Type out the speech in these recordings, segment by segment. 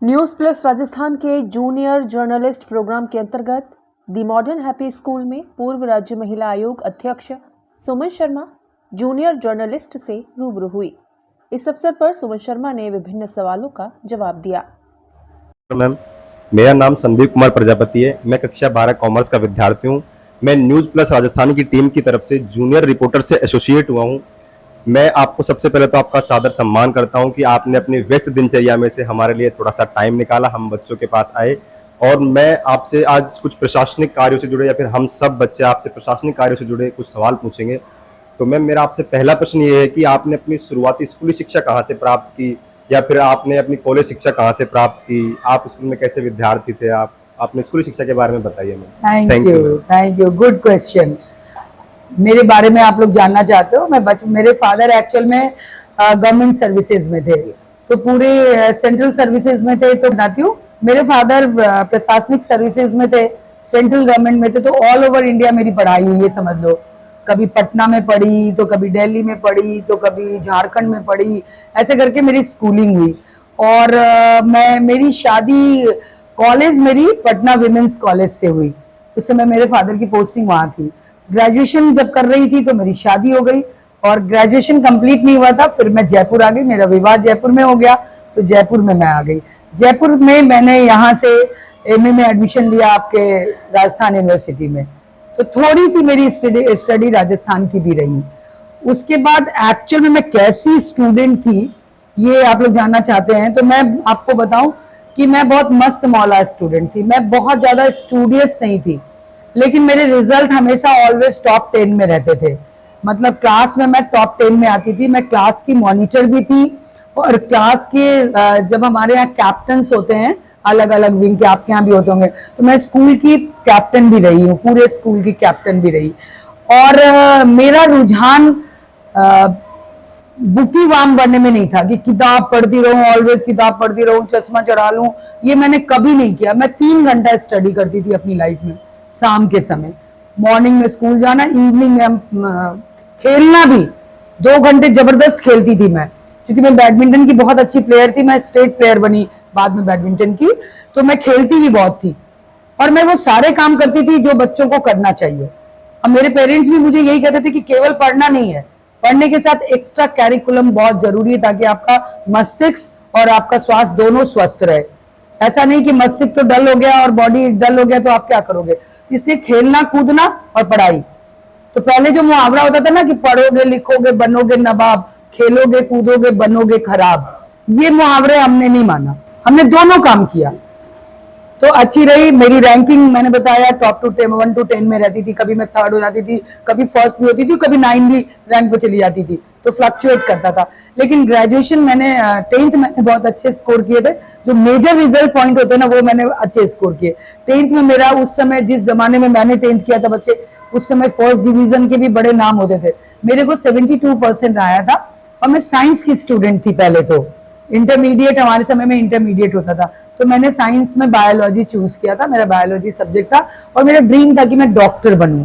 News plus Rajasthan के junior journalist programme के अंतर्गत दी मॉडर्न हैप्पी स्कूल में पूर्व राज्य महिला आयोग अध्यक्ष सुमन शर्मा जूनियर जर्नलिस्ट से रूबरू हुई। इस अवसर पर सुमन शर्मा ने विभिन्न सवालों का जवाब दिया। मैम, मेरा नाम संदीप कुमार प्रजापति है। मैं कक्षा 12 कॉमर्स का विद्यार्थी हूँ। मैं न्यूज़ प्लस राजस्थान की टीम की तरफ से जूनियर रिपोर्टर से एसोसिएट हुआ हूँ। मैं आपको सबसे पहले तो आपका सादर सम्मान करता हूं कि आपने अपनी व्यस्त दिनचर्या में से हमारे लिए थोड़ा सा टाइम निकाला, हम बच्चों के पास आए और मैं आपसे आज कुछ प्रशासनिक कार्यों से जुड़े या फिर हम सब बच्चे आपसे प्रशासनिक कार्यों से जुड़े कुछ सवाल पूछेंगे। तो मैम, मेरा आपसे पहला प्रश्न ये है कि आपने अपनी शुरुआती स्कूली शिक्षा कहाँ से प्राप्त की या फिर आपने अपनी कॉलेज शिक्षा कहाँ से प्राप्त की? आप स्कूल में कैसे विद्यार्थी थे? आप अपनी स्कूली शिक्षा के बारे में बताइए ma'am. Thank you, good question. मेरे बारे में आप लोग जानना चाहते हो। मेरे फादर एक्चुअल में गवर्नमेंट सर्विसेज में थे, तो पूरे सेंट्रल सर्विसेज में थे। तो बताती हूँ, मेरे फादर प्रशासनिक सर्विसेज में थे, सेंट्रल गवर्नमेंट में थे। तो ऑल ओवर इंडिया मेरी पढ़ाई हुई है, समझ लो। कभी पटना में पढ़ी, तो कभी दिल्ली में पढ़ी, तो कभी झारखंड में पढ़ी, ऐसे करके मेरी स्कूलिंग हुई। और मेरी शादी कॉलेज मेरी पटना विमेंस कॉलेज से हुई। उस समय मेरे फादर की पोस्टिंग वहाँ थी। ग्रेजुएशन जब कर रही थी तो मेरी शादी हो गई और ग्रेजुएशन कंप्लीट नहीं हुआ था, फिर मैं जयपुर आ गई। मेरा विवाह जयपुर में हो गया, तो जयपुर में मैं आ गई। जयपुर में मैंने यहाँ से एमए में एडमिशन लिया आपके राजस्थान यूनिवर्सिटी में। तो थोड़ी सी मेरी स्टडी राजस्थान की भी रही। उसके बाद एक्चुअल में मैं कैसी स्टूडेंट थी ये आप लोग जानना चाहते हैं, तो मैं आपको बताऊं कि मैं बहुत मस्त मौला स्टूडेंट थी। मैं बहुत ज्यादा स्टूडियस नहीं थी, लेकिन मेरे रिजल्ट हमेशा ऑलवेज टॉप 10 में रहते थे। मतलब क्लास में मैं टॉप 10 में आती थी। मैं क्लास की मॉनिटर भी थी और क्लास के जब हमारे यहाँ कैप्टन्स होते हैं अलग अलग विंग के, आपके यहाँ भी होते होंगे, तो मैं स्कूल की कैप्टन भी रही हूँ, पूरे स्कूल की कैप्टन भी रही। और मेरा रुझान बुकी वाम बनने में नहीं था कि किताब पढ़ती रहूं, ऑलवेज किताब पढ़ती रहूं, चश्मा चढ़ा लूं। ये मैंने कभी नहीं किया। मैं 3 घंटा स्टडी करती थी अपनी लाइफ में, शाम के समय। मॉर्निंग में स्कूल जाना, इवनिंग में खेलना भी 2 घंटे जबरदस्त खेलती थी मैं, क्योंकि मैं बैडमिंटन की बहुत अच्छी प्लेयर थी। मैं स्टेट प्लेयर बनी बाद में बैडमिंटन की, तो मैं खेलती भी बहुत थी। और मैं वो सारे काम करती थी जो बच्चों को करना चाहिए। और मेरे पेरेंट्स भी मुझे यही कहते थे कि केवल पढ़ना नहीं है, पढ़ने के साथ एक्स्ट्रा कैरिकुलम बहुत जरूरी है, ताकि आपका मस्तिष्क और आपका स्वास्थ्य दोनों स्वस्थ रहे। ऐसा नहीं कि मस्तिष्क तो डल हो गया और बॉडी डल हो गया तो आप क्या करोगे। इसलिए खेलना, कूदना और पढ़ाई। तो पहले जो मुहावरा होता था ना कि पढ़ोगे लिखोगे बनोगे नवाब, खेलोगे कूदोगे बनोगे खराब, ये मुहावरे हमने नहीं माना, हमने दोनों काम किया। तो अच्छी रही मेरी रैंकिंग। मैंने बताया टॉप 1 to 10 में रहती थी। कभी मैं 3rd हो जाती थी, कभी 1st भी होती थी, कभी 9 भी रैंक पे चली जाती थी। तो फ्लक्चुएट करता था। लेकिन ग्रेजुएशन मैंने 10th में बहुत अच्छे स्कोर किए थे। जो मेजर रिजल्ट पॉइंट होते हैं ना, वो मैंने अच्छे स्कोर किए। 10th में मेरा उस समय, जिस जमाने में मैंने 10th किया था बच्चे, उस समय 1st डिवीजन के भी बड़े नाम होते थे। मेरे को 72% आया था और मैं साइंस की स्टूडेंट थी पहले। तो इंटरमीडिएट, हमारे समय में इंटरमीडिएट होता था, तो मैंने साइंस में बायोलॉजी चूज किया था। मेरा बायोलॉजी सब्जेक्ट था और मेरा ड्रीम था कि मैं डॉक्टर बनूं।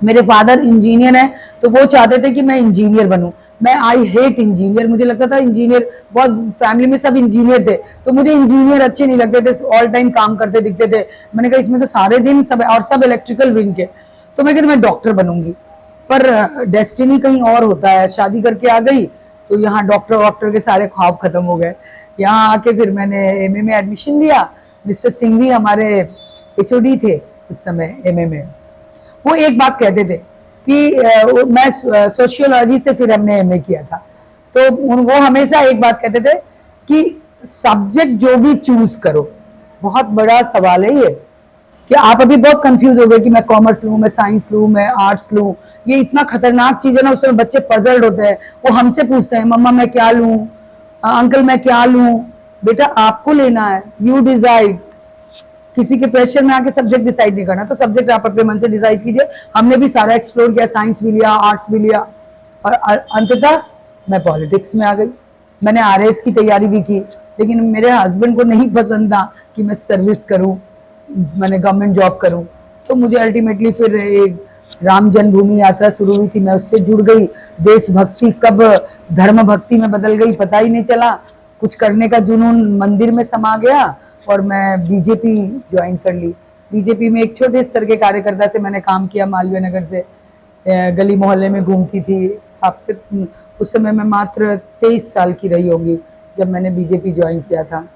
मेरे फादर इंजीनियर हैं, तो वो चाहते थे कि मैं इंजीनियर बनूं। मैं आई हेट इंजीनियर। मुझे लगता था इंजीनियर, बहुत फैमिली में सब इंजीनियर थे, तो मुझे इंजीनियर अच्छे नहीं लगते थे। ऑल टाइम काम करते दिखते थे। मैंने कहा इसमें तो सारे दिन सब, और सब इलेक्ट्रिकल विंग के, तो मैं कहती मैं डॉक्टर बनूंगी। पर डेस्टिनी कहीं और होता है। शादी करके आ गई तो यहाँ डॉक्टर के सारे ख्वाब खत्म हो गए। यहाँ आके फिर मैंने एमए में एडमिशन लिया। मिस्टर सिंघवी हमारे एचओडी थे उस समय एमए में। वो एक बात कहते थे कि मैं सोशियोलॉजी से फिर हमने एमए किया था, तो वो हमेशा एक बात कहते थे कि सब्जेक्ट जो भी चूज करो, बहुत बड़ा सवाल है ये कि आप अभी बहुत कंफ्यूज हो गए कि मैं कॉमर्स लूं, मैं साइंस लूं, मैं आर्ट्स लूं। ये इतना खतरनाक चीज है ना, उसमें बच्चे पजल्ड होते हैं। वो हमसे पूछते हैं मम्मा मैं क्या लूं, अंकल मैं क्या लूं। बेटा आपको लेना है, यू डिसाइड। किसी के प्रेशर में आके सब्जेक्ट डिसाइड नहीं करना। तो सब्जेक्ट आप अपने मन से डिसाइड कीजिए। हमने भी सारा एक्सप्लोर किया, साइंस भी लिया, आर्ट्स भी लिया, और अंततः मैं पॉलिटिक्स में आ गई। मैंने आरएस की तैयारी भी की, लेकिन मेरे हस्बैंड को नहीं पसंद था कि मैं सर्विस करूं, मैंने गवर्नमेंट जॉब करूं। तो मुझे अल्टीमेटली फिर एक राम जन्मभूमि यात्रा शुरू हुई थी, मैं उससे जुड़ गई। देशभक्ति कब धर्म भक्ति में बदल गई पता ही नहीं चला। कुछ करने का जुनून मंदिर में समा गया और मैं बीजेपी ज्वाइन कर ली। बीजेपी में एक छोटे स्तर के कार्यकर्ता से मैंने काम किया, मालवीय नगर से गली मोहल्ले में घूमती थी। आपसे उस समय मैं मात्र 23 साल की रही होंगी जब मैंने बीजेपी ज्वाइन किया था।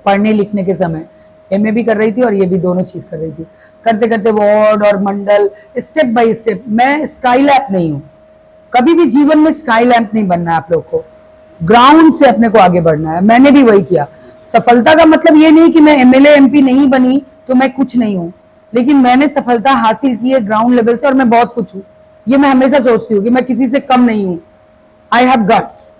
पढ़ने लिखने के समय एमए भी कर रही थी और ये भी दोनों चीज कर रही थी। करते करते वार्ड और मंडल स्टेप बाय स्टेप, मैं स्काई लैंप नहीं हूँ, कभी भी जीवन में स्काई लैंप नहीं बनना है। आप लोग को ग्राउंड से अपने को आगे बढ़ना है। मैंने भी वही किया। सफलता का मतलब ये नहीं कि मैं एमएलए एमपी नहीं बनी तो मैं कुछ नहीं हूँ, लेकिन मैंने सफलता हासिल की है ग्राउंड लेवल से और मैं बहुत कुछ हूँ। ये मैं हमेशा सोचती हूँ कि मैं किसी से कम नहीं हूँ। आई हैव गट्स,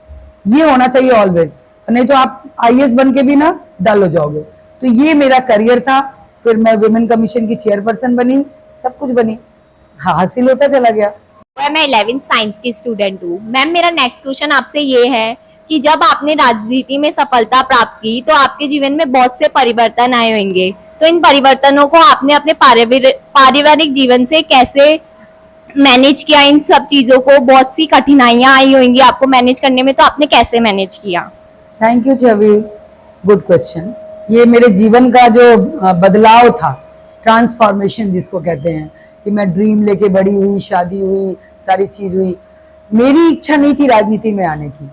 ये होना चाहिए ऑलवेज, नहीं तो आप आईएएस बन के भी ना डल हो जाओगे। तो ये मेरा करियर था। फिर मैं वुमेन कमीशन की चेयरपर्सन बनी, सब कुछ बनी, हासिल होता चला गया। मैं 11th साइंस की स्टूडेंट हूँ। मैम मेरा नेक्स्ट क्वेश्चन आपसे ये है कि जब आपने राजनीति में सफलता प्राप्त की तो आपके जीवन में बहुत से परिवर्तन आए होंगे, तो इन परिवर्तनों को आपने अपने पारिवारिक जीवन से कैसे मैनेज किया? इन सब चीजों को बहुत सी कठिनाइयां आई होंगी आपको मैनेज करने में, तो आपने कैसे मैनेज किया? Thank you Chhavi, good question. ये मेरे जीवन का जो बदलाव था, ट्रांसफॉर्मेशन जिसको कहते हैं, कि मैं ड्रीम लेके बड़ी हुई, शादी हुई, सारी चीज हुई। मेरी इच्छा नहीं थी राजनीति में आने की।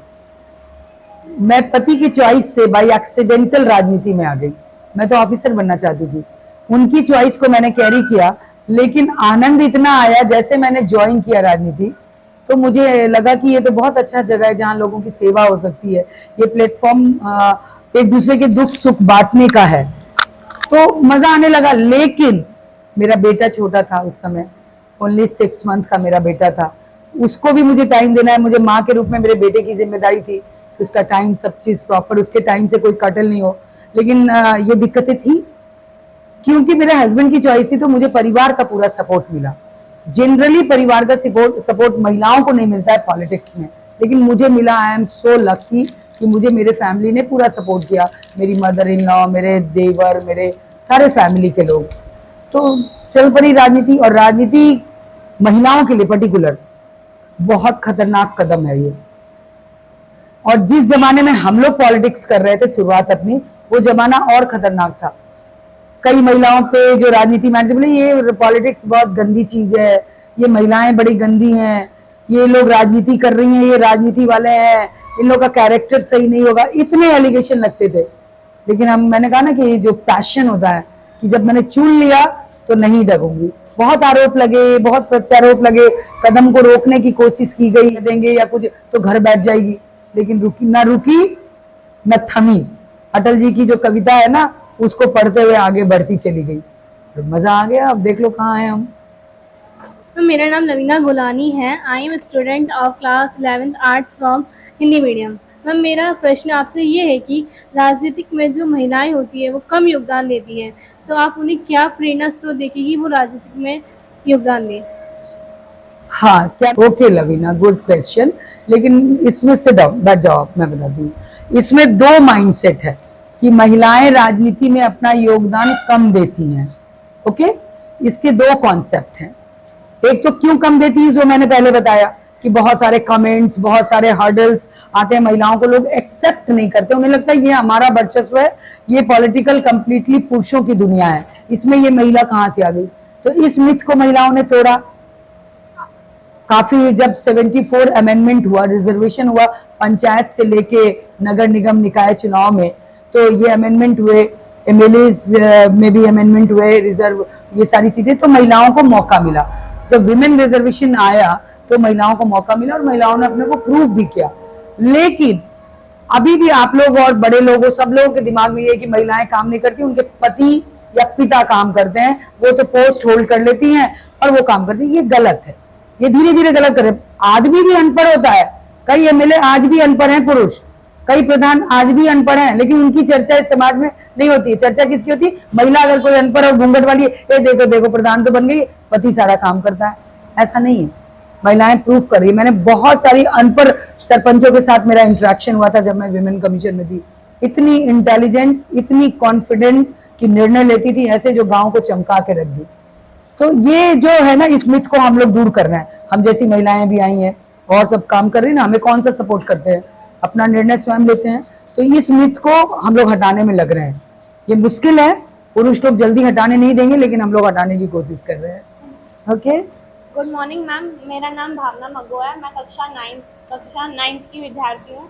मैं पति की चॉइस से बाय एक्सीडेंटल राजनीति में आ गई। मैं तो ऑफिसर बनना चाहती थी, उनकी चॉइस को मैंने कैरी किया। लेकिन आनंद इतना आया जैसे मैंने ज्वाइन किया राजनीति, तो मुझे लगा कि ये तो बहुत अच्छा जगह है जहाँ लोगों की सेवा हो सकती है। ये प्लेटफॉर्म एक दूसरे के दुख सुख बांटने का है, तो मजा आने लगा। लेकिन मेरा बेटा छोटा था उस समय, ओनली 6 मंथ का मेरा बेटा था। उसको भी मुझे टाइम देना है। मुझे माँ के रूप में मेरे बेटे की जिम्मेदारी थी कि उसका टाइम, सब चीज प्रॉपर, उसके टाइम से कोई कटल नहीं हो। लेकिन ये दिक्कतें थी क्योंकि मेरे हस्बैंड की चॉइस थी, तो मुझे परिवार का पूरा सपोर्ट मिला। जनरली परिवार का सपोर्ट महिलाओं को नहीं मिलता है पॉलिटिक्स में, लेकिन मुझे मिला। आई एम सो लकी कि मुझे मेरे फैमिली ने पूरा सपोर्ट किया। मेरी मदर इन लॉ, मेरे देवर, मेरे सारे फैमिली के लोग। तो चल पड़ी राजनीति। और राजनीति महिलाओं के लिए पर्टिकुलर बहुत खतरनाक कदम है ये। और जिस जमाने में हम लोग पॉलिटिक्स कर रहे थे शुरुआत अपनी, वो जमाना और खतरनाक था। कई महिलाओं पे जो राजनीति में बोले ये पॉलिटिक्स बहुत गंदी चीज है, ये महिलाएं बड़ी गंदी हैं, ये लोग राजनीति कर रही हैं, ये राजनीति वाले हैं, इन लोग का कैरेक्टर सही नहीं होगा, इतने एलिगेशन लगते थे। लेकिन मैंने कहा ना कि जो पैशन होता है, कि जब मैंने चुन लिया तो नहीं डरूंगी। बहुत आरोप लगे, बहुत प्रत्यारोप लगे, कदम को रोकने की कोशिश की गई, देंगे या कुछ तो घर बैठ जाएगी, लेकिन रुकी न थमी। अटल जी की जो कविता है ना, उसको पढ़ते हुए आगे बढ़ती चली गई, तो मजा आ गया। अब देख लो कहाँ हैं हम। मेरा नाम नवीना गुलानी है। I am student of class 11th arts from Hindi medium. Ma'am मेरा प्रश्न आपसे ये है कि राजनीतिक में जो महिलाएं होती है वो कम योगदान देती हैं, तो आप उन्हें क्या प्रेरणा स्रोत देखेगी वो राजनीतिक में योगदान दें? हाँ, क्या? Okay Lavina, good question. लेकिन इसमें से बैठ जाओ, मैं बता दूँ। इसमें 2 माइंडसेट है कि महिलाएं राजनीति में अपना योगदान कम देती हैं। ओके, इसके 2 कॉन्सेप्ट हैं। एक तो क्यों कम देती है, जो मैंने पहले बताया कि बहुत सारे कमेंट्स, बहुत सारे हर्डल्स आते हैं, महिलाओं को लोग एक्सेप्ट नहीं करते। उन्हें लगता है ये हमारा वर्चस्व है, ये पॉलिटिकल कंप्लीटली पुरुषों की दुनिया है, इसमें ये महिला कहाँ से आ गई। तो इस मिथ को महिलाओं ने तोड़ा। काफी जब 74 अमेंडमेंट हुआ, रिजर्वेशन हुआ पंचायत से लेके नगर निगम निकाय चुनाव में, तो ये अमेंडमेंट हुए, एमएलएज में भी अमेंडमेंट हुए, रिजर्व, ये सारी चीजें, तो महिलाओं को मौका मिला। जब विमेन रिजर्वेशन आया तो महिलाओं को मौका मिला और महिलाओं ने अपने को प्रूव भी किया। लेकिन अभी भी आप लोग और बड़े लोगों, सब लोगों के दिमाग में ये है कि महिलाएं काम नहीं करती, उनके पति या पिता काम करते हैं, वो तो पोस्ट होल्ड कर लेती हैं और वो काम करती है। ये गलत है, ये धीरे धीरे गलत करे। आदमी भी अनपढ़ होता है, कई एमएलए आज भी अनपढ़ हैं पुरुष, कई प्रधान आज भी अनपढ़ हैं, लेकिन उनकी चर्चा इस समाज में नहीं होती है। चर्चा किसकी होती है? महिला अगर कोई अनपढ़ और घूंघट वाली है, ये देखो देखो प्रधान तो बन गई, पति सारा काम करता है। ऐसा नहीं है, महिलाएं प्रूव कर रही है। मैंने बहुत सारी अनपढ़ सरपंचों के साथ मेरा इंटरेक्शन हुआ था जब मैं विमेन कमीशन में थी। इतनी इंटेलिजेंट, इतनी कॉन्फिडेंट कि निर्णय लेती थी ऐसे जो गांव को चमका के रख दी। तो ये जो है ना, इस मिथ को हम लोग दूर कर रहे हैं। हम जैसी महिलाएं भी आई हैं और सब काम कर रही है ना, हमें कौन सा सपोर्ट करते हैं, अपना निर्णय स्वयं लेते हैं। तो इस मिथ को हम लोग हटाने में लग रहे हैं। ये मुश्किल है, पुरुष लोग जल्दी हटाने नहीं देंगे, लेकिन हम लोग हटाने की कोशिश कर रहे हैं। ओके, गुड मॉर्निंग मैम, मेरा नाम भावना मगो है। मैं कक्षा 9 की विद्यार्थी हूँ।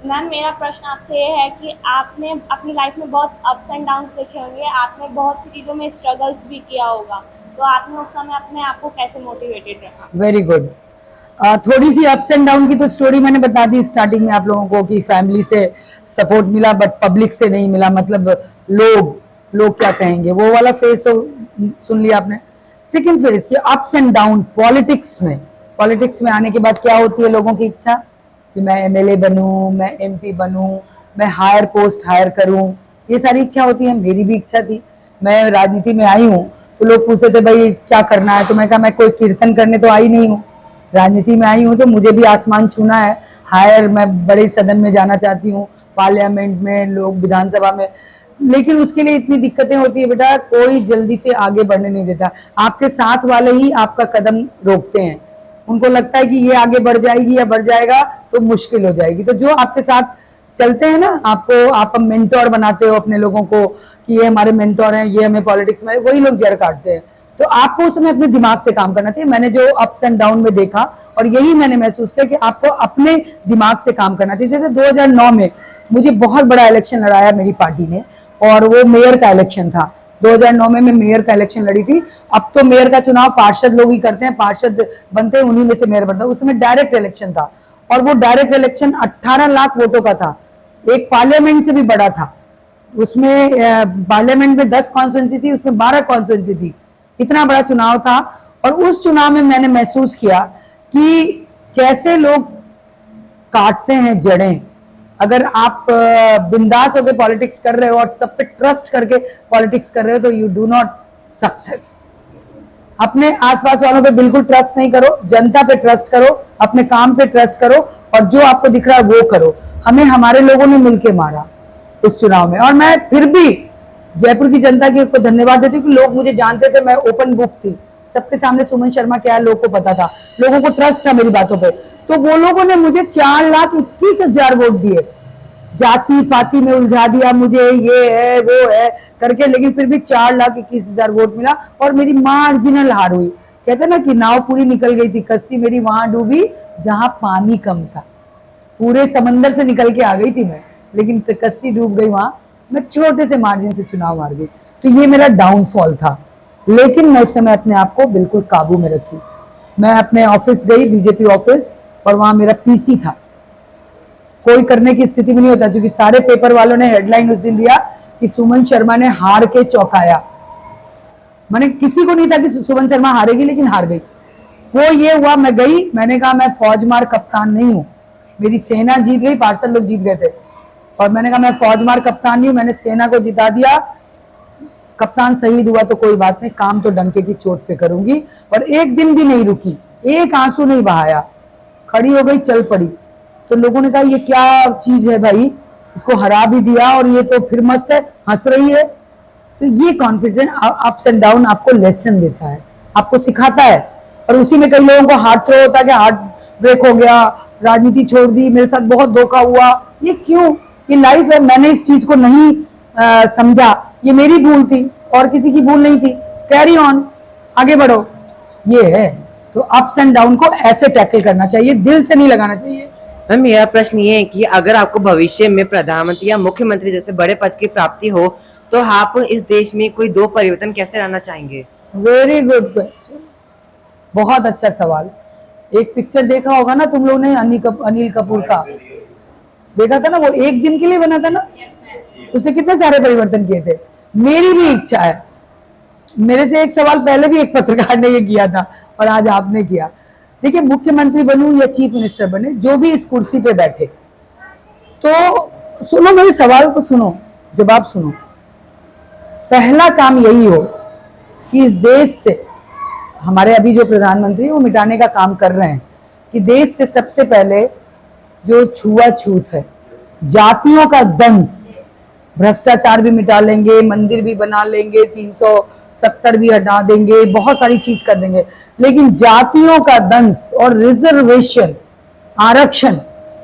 मैम, मेरा प्रश्न आपसे ये है कि आपने अपनी लाइफ में बहुत अप्स एंड डाउन्स देखे होंगे, आपने बहुत सी चीज़ों में स्ट्रगल्स भी किया होगा, तो आपने उस समय अपने आप को कैसे मोटिवेटेड रखा? Very good. थोड़ी सी अप्स एंड डाउन की तो स्टोरी मैंने बता दी स्टार्टिंग में आप लोगों को, कि फैमिली से सपोर्ट मिला बट पब्लिक से नहीं मिला, मतलब लोग क्या कहेंगे, वो वाला फेज तो सुन लिया आपने। सेकंड फेज की अप्स एंड डाउन पॉलिटिक्स में आने के बाद क्या होती है लोगों की इच्छा कि मैं एमएलए बनूं, मैं एमपी बनूं, मैं हायर पोस्ट हायर करूं, ये सारी इच्छा होती है। मेरी भी इच्छा थी। मैं राजनीति में आई हूँ तो लोग पूछते थे भाई क्या करना है, तो मैं कहा मैं कोई कीर्तन करने तो आई नहीं हूँ, राजनीति में आई हूँ तो मुझे भी आसमान छूना है, हायर मैं बड़े सदन में जाना चाहती हूँ, पार्लियामेंट में, लोग विधानसभा में। लेकिन उसके लिए इतनी दिक्कतें होती है बेटा, कोई जल्दी से आगे बढ़ने नहीं देता, आपके साथ वाले ही आपका कदम रोकते हैं। उनको लगता है कि ये आगे बढ़ जाएगी या बढ़ जाएगा तो मुश्किल हो जाएगी। तो जो आपके साथ चलते हैं ना, आप मेंटोर बनाते हो अपने लोगों को कि ये हमारे मेंटोर हैं, ये हमें पॉलिटिक्स में, वही लोग जड़ काटते हैं। तो आपको उस समय अपने दिमाग से काम करना चाहिए। मैंने जो अप्स एंड डाउन में देखा और यही मैंने महसूस किया कि आपको अपने दिमाग से काम करना चाहिए। जैसे 2009 में मुझे बहुत बड़ा इलेक्शन लड़ाया मेरी पार्टी ने, और वो मेयर का इलेक्शन था। 2009 में मैं मेयर का इलेक्शन लड़ी थी। अब तो मेयर का चुनाव पार्षद लोग ही करते हैं, पार्षद बनते हैं, उन्हीं में से मेयर बनता है। उस समय डायरेक्ट इलेक्शन था, और वो डायरेक्ट इलेक्शन 18 लाख वोटों का था, एक पार्लियामेंट से भी बड़ा था। उसमें पार्लियामेंट में 10 कॉन्स्टिट्यूंसी थी, उसमें 12 कॉन्स्टिट्यूंसी थी, इतना बड़ा चुनाव था। और उस चुनाव में मैंने महसूस किया कि कैसे लोग काटते हैं जड़ें। अगर आप बिंदास होकर पॉलिटिक्स कर रहे हो और सब पे ट्रस्ट करके पॉलिटिक्स कर रहे हो तो यू डू नॉट सक्सेस। अपने आसपास वालों पे बिल्कुल ट्रस्ट नहीं करो, जनता पे ट्रस्ट करो, अपने काम पे ट्रस्ट करो, और जो आपको दिख रहा है वो करो। हमें हमारे लोगों ने मिलके मारा उस चुनाव में, और मैं फिर भी जयपुर की जनता को धन्यवाद देती हूँ कि लोग मुझे जानते थे, मैं ओपन बुक थी सबके सामने। सुमन शर्मा क्या है लोगों को पता था, लोगों को ट्रस्ट था मेरी बातों पे। तो वो लोगों ने मुझे 4,21,000 वोट दिए, जाति पाति में उलझा दिया मुझे, ये है वो है करके, लेकिन फिर भी 4,21,000 वोट मिला और मेरी मार्जिनल हार हुई। कहते ना कि नाव पूरी निकल गई थी, कश्ती मेरी वहां डूबी जहां पानी कम था। पूरे समंदर से निकल के आ गई थी मैं, लेकिन कश्ती डूब गई वहां, मैं छोटे से मार्जिन से चुनाव हार गई। तो ये मेरा डाउनफॉल था, लेकिन मैं उस समय अपने आप को बिल्कुल काबू में रखी। मैं अपने ऑफिस गई, बीजेपी ऑफिस, और वहां मेरा पीसी था। कोई करने की स्थिति में नहीं होता, क्योंकि सारे पेपर वालों ने हेडलाइन उस दिन दिया कि सुमन शर्मा ने हार के चौंकाया। मैंने किसी को नहीं था कि सुमन शर्मा हारेगी, लेकिन हार गई। वो ये हुआ, मैं गई, मैंने कहा मैं फौजमार कप्तान नहीं हूँ, मेरी सेना जीत गई, पार्षद लोग जीत गए थे, और मैंने कहा मैं फौजमार कप्तान नहीं हूँ, मैंने सेना को जिता दिया। कप्तान शहीद हुआ तो कोई बात नहीं, काम तो डंके की चोट पे करूंगी। और एक दिन भी नहीं रुकी, एक आंसू नहीं बहाया, खड़ी हो गई, चल पड़ी। तो लोगों ने कहा ये क्या चीज है भाई, इसको हरा भी दिया और ये तो फिर मस्त है, हंस रही है। तो ये कॉन्फिडेंस अप्स एंड डाउन आपको लेसन देता है, आपको सिखाता है। और उसी में कई लोगों को हार्ट थ्रो होता है कि हार्ट ब्रेक हो गया, राजनीति छोड़ दी, मेरे साथ बहुत धोखा हुआ। ये क्यों? ये लाइफ है, मैंने इस चीज को नहीं समझा, ये मेरी भूल थी और किसी की भूल नहीं थी। कैरी ऑन, आगे बढ़ो, ये है। तो अप्स एंड डाउन को ऐसे टैकल करना चाहिए, दिल से नहीं लगाना चाहिए। मैम, मेरा प्रश्न ये है कि अगर आपको भविष्य में प्रधानमंत्री या मुख्यमंत्री जैसे बड़े पद की प्राप्ति हो तो आप इस देश में कोई 2 परिवर्तन कैसे लाना चाहेंगे? वेरी गुड क्वेश्चन, बहुत अच्छा सवाल। एक पिक्चर देखा होगा ना तुम लोग ने, अनिल कपूर का देखा था ना, वो एक दिन के लिए बना था ना, उसने कितने सारे परिवर्तन किए थे। मेरी भी इच्छा है, मेरे से एक सवाल पहले भी एक पत्रकार ने ये किया था और आज आपने किया। देखिए, मुख्यमंत्री बनूं या चीफ मिनिस्टर बने, जो भी इस कुर्सी पे बैठे, तो सुनो मेरे सवाल को, सुनो, जवाब सुनो। पहला काम यही हो कि इस देश से, हमारे अभी जो प्रधानमंत्री वो मिटाने का काम कर रहे हैं कि देश से सबसे पहले जो छुआछूत है, जातियों का दंश, भ्रष्टाचार भी मिटा लेंगे, मंदिर भी बना लेंगे, 370 भी हटा देंगे, बहुत सारी चीज कर देंगे, लेकिन जातियों का दंश और रिजर्वेशन, आरक्षण,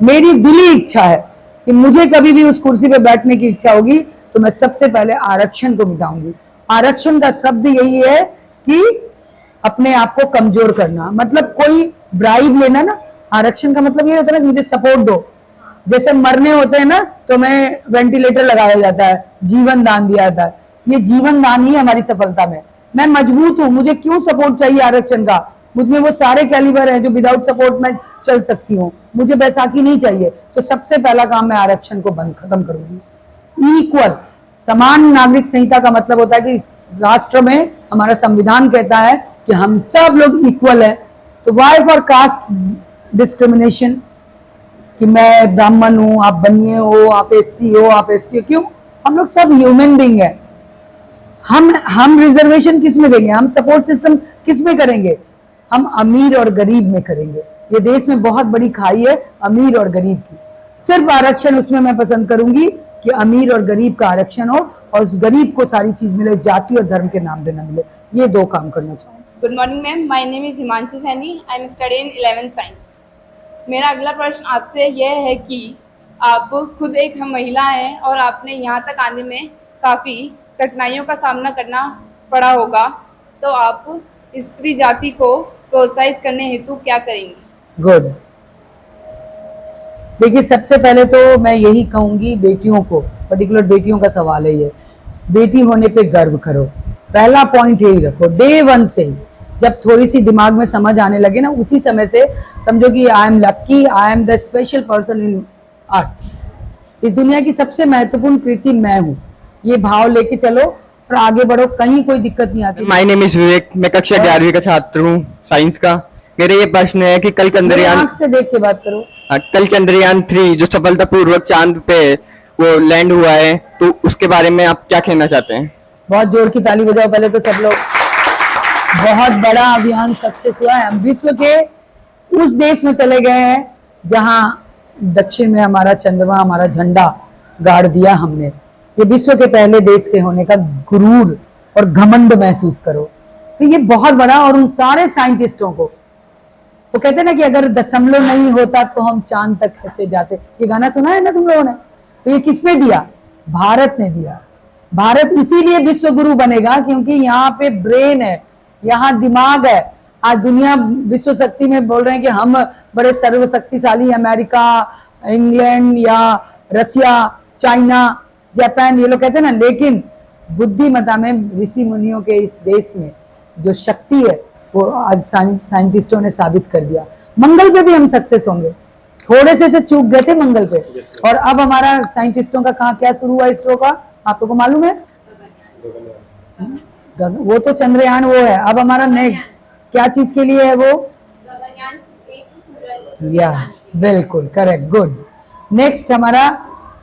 मेरी दिली इच्छा है कि मुझे कभी भी उस कुर्सी पे बैठने की इच्छा होगी तो मैं सबसे पहले आरक्षण को मिटाऊंगी। आरक्षण का शब्द यही है कि अपने आप को कमजोर करना, मतलब कोई ब्राइब लेना ना। आरक्षण का मतलब ये होता है ना, मुझे सपोर्ट दो। जैसे मरने होते हैं ना तो हमें वेंटिलेटर लगाया जाता है, जीवन दान दिया जाता है। ये जीवन दान ही हमारी सफलता में। मैं मजबूत हूं, मुझे क्यों सपोर्ट चाहिए आरक्षण का? मुझमें वो सारे कैलिबर हैं जो विदाउट सपोर्ट मैं चल सकती हूँ। मुझे बैसाखी नहीं चाहिए। तो सबसे पहला काम मैं आरक्षण को बंद खत्म करूंगी। इक्वल, समान नागरिक संहिता का मतलब होता है कि इस राष्ट्र में हमारा संविधान कहता है कि हम सब लोग इक्वल है। तो वाई फॉर कास्ट डिस्क्रिमिनेशन, कि मैं ब्राह्मण हूं, आप बनिए हो, आप एससी हो, आप एसटी हो? क्यों? हम लोग सब ह्यूमन बीइंग है। हम रिजर्वेशन किस में देंगे? हम सपोर्ट सिस्टम किस में करेंगे? हम अमीर और गरीब में करेंगे। ये देश में बहुत बड़ी खाई है अमीर और गरीब की। सिर्फ आरक्षण उसमें मैं पसंद करूंगी कि अमीर और गरीब का आरक्षण हो और उस गरीब को सारी चीज मिले, जाति और धर्म के नाम देना मिले। ये दो काम करना चाहूंगी। Good morning ma'am, my name is Himanshu Saini, I am study in 11th science. मेरा अगला प्रश्न आपसे यह है कि आप खुद एक महिला हैं और आपने यहाँ तक आने में काफ़ी कठिनाइयों का सामना करना पड़ा होगा, तो आप स्त्री जाति को प्रोत्साहित करने हेतु क्या करेंगी? गुड। देखिए, सबसे पहले तो मैं यही कहूंगी बेटियों को, पर्टिकुलर बेटियों का सवाल है ये, बेटी होने पे गर्व करो। पहला पॉइंट यही रखो, डे वन से ही। जब थोड़ी सी दिमाग में समझ आने लगे ना, उसी समय से समझो कि I am lucky, I am the special person in earth. इस दुनिया की सबसे महत्वपूर्ण कृति मैं हूँ। ये भाव लेके चलो और आगे बढ़ो, कहीं कोई दिक्कत नहीं आती। माय नेम इज विवेक, मैं कक्षा 11वीं का छात्र हूँ साइंस का। मेरा ये प्रश्न है कि कल चंद्रयान, आँख से देख के बात करो। कल चंद्रयान 3 जो सफलतापूर्वक चांद पे वो लैंड हुआ है, तो उसके बारे में आप क्या कहना चाहते हैं? बहुत जोर की ताली बजाओ पहले तो सब लोग। बहुत बड़ा अभियान सक्सेस हुआ है। हम विश्व के उस देश में चले गए हैं जहां दक्षिण में हमारा चंद्रमा, हमारा झंडा गाड़ दिया हमने। ये विश्व के पहले देश के होने का गुरूर और घमंड महसूस करो। तो ये बहुत बड़ा, और उन सारे साइंटिस्टों को, वो कहते हैं ना कि अगर दशमलव नहीं होता तो हम चांद तक कैसे जाते। ये गाना सुना है ना तुम लोगों ने? तो ये किसने दिया? भारत ने दिया। भारत इसीलिए विश्व गुरु बनेगा क्योंकि यहाँ पे ब्रेन है, यहाँ दिमाग है। आज दुनिया विश्व शक्ति में बोल रहे हैं कि हम बड़े सर्वशक्तिशाली, अमेरिका, इंग्लैंड या रसिया, चाइना, जापान, ये लोग कहते हैं ना, लेकिन बुद्धिमत्ता में ऋषि मुनियों के इस देश में जो शक्ति है वो आज साइंटिस्टों ने साबित कर दिया। मंगल पे भी हम सक्सेस होंगे। थोड़े से चूक गए थे मंगल पे, और अब हमारा साइंटिस्टों का कहाँ क्या शुरू हुआ इसरो का, आप लोगों को मालूम है? वो तो चंद्रयान वो है। अब हमारा नेक्स्ट क्या चीज के लिए है वो? या बिल्कुल करेक्ट, गुड। नेक्स्ट हमारा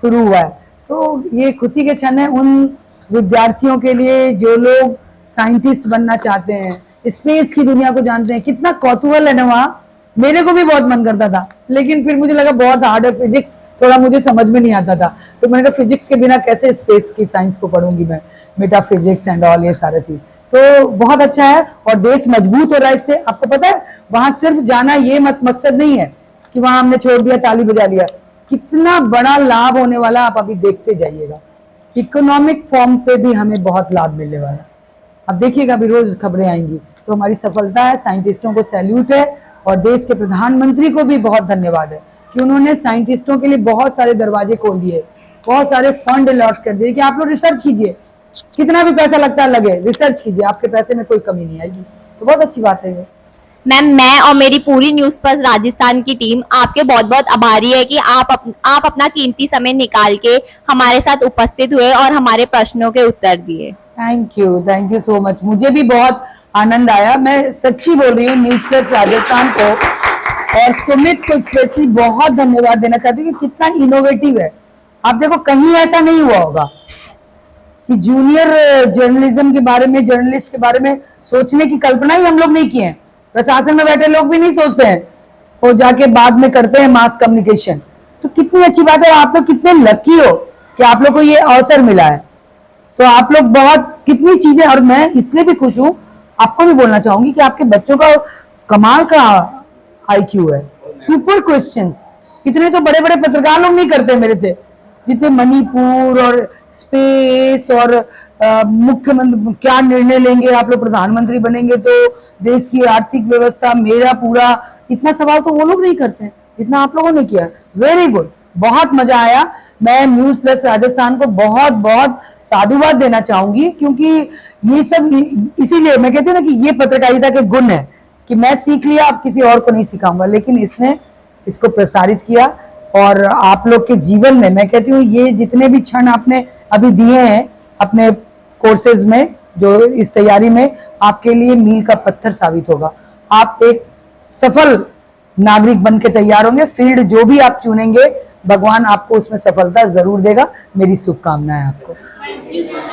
शुरू हुआ है। तो ये खुशी के क्षण है उन विद्यार्थियों के लिए जो लोग साइंटिस्ट बनना चाहते हैं, स्पेस की दुनिया को जानते हैं। कितना कौतूहल है ना वहाँ। मेरे को भी बहुत मन करता था, लेकिन फिर मुझे लगा बहुत हार्ड है, फिजिक्स थोड़ा मुझे समझ में नहीं आता था। तो मैंने कहा फिजिक्स के बिना कैसे स्पेस की साइंस को पढ़ूंगी मैं, मेटाफिजिक्स एंड ऑल, ये सारा चीज। तो बहुत अच्छा है और देश मजबूत हो रहा है इससे। आपको पता है वहां सिर्फ जाना ये मकसद नहीं है कि वहां हमने छोड़ दिया, ताली बजा लिया। कितना बड़ा लाभ होने वाला आप अभी देखते जाइएगा। इकोनॉमिक फॉर्म पे भी हमें बहुत लाभ मिलने वाला है। अब देखिएगा अभी रोज खबरें आएंगी। तो हमारी सफलता है, साइंटिस्टों को सैल्यूट है, और देश के प्रधानमंत्री को भी बहुत धन्यवाद है कि उन्होंने साइंटिस्टों के लिए बहुत सारे दरवाजे खोल दिए, बहुत सारे फंड अलॉट कर दिए कि आप लोग रिसर्च कीजिए, कितना भी पैसा लगता है लगे, रिसर्च कीजिए, आपके पैसे में कोई कमी नहीं आएगी। तो बहुत अच्छी बात है ये। मैम, मैं और मेरी पूरी न्यूज़ प्लस राजस्थान की टीम आपके बहुत बहुत आभारी है कि आप अपना कीमती समय निकाल के हमारे साथ उपस्थित हुए और हमारे प्रश्नों के उत्तर दिए। Thank you so much. मुझे भी बहुत आनंद आया। मैं सच्ची बोल रही हूँ, न्यूज़ प्लस राजस्थान को और सुमित को स्पेशली बहुत धन्यवाद देना चाहती हूँ कि कितना इनोवेटिव है। आप देखो कहीं ऐसा नहीं हुआ होगा कि जूनियर जर्नलिज्म के बारे में, जर्नलिस्ट के बारे में सोचने की कल्पना ही हम लोग नहीं किए हैं। प्रशासन में बैठे लोग भी नहीं सोचते हैं, वो जाके बाद में करते हैं मास कम्युनिकेशन। तो कितनी अच्छी बात है, आप लोग कितने लकी हो कि आप लोग को ये अवसर मिला है। तो आप लोग बहुत कितनी चीजें, और मैं इसलिए भी खुश हूँ, आपको भी बोलना चाहूंगी कि आपके बच्चों का कमाल का IQ है, सुपर क्वेश्चंस, इतने तो बड़े बड़े पत्रकार लोग नहीं करते मेरे से, जितने मणिपुर और स्पेस और मुख्यमंत्री क्या निर्णय लेंगे, आप लोग प्रधानमंत्री बनेंगे तो देश की आर्थिक व्यवस्था मेरा पूरा, इतना सवाल तो वो लोग नहीं करते हैं जितना आप लोगों ने किया। वेरी गुड, बहुत मजा आया। मैं न्यूज प्लस राजस्थान को बहुत बहुत साधुवाद देना चाहूंगी, क्योंकि ये सब इसीलिए मैं कहती हूँ ना कि ये पत्रकारिता के गुण है कि मैं सीख लिया, अब किसी और को नहीं सिखाऊंगा, लेकिन इसने इसको प्रसारित किया। और आप लोग के जीवन में मैं कहती हूँ ये जितने भी क्षण आपने अभी दिए हैं अपने कोर्सेज में, जो इस तैयारी में, आपके लिए मील का पत्थर साबित होगा। आप एक सफल नागरिक बन के तैयार होंगे। फील्ड जो भी आप चुनेंगे, भगवान आपको उसमें सफलता जरूर देगा। मेरी शुभकामनाएं आपको। Thank you sir.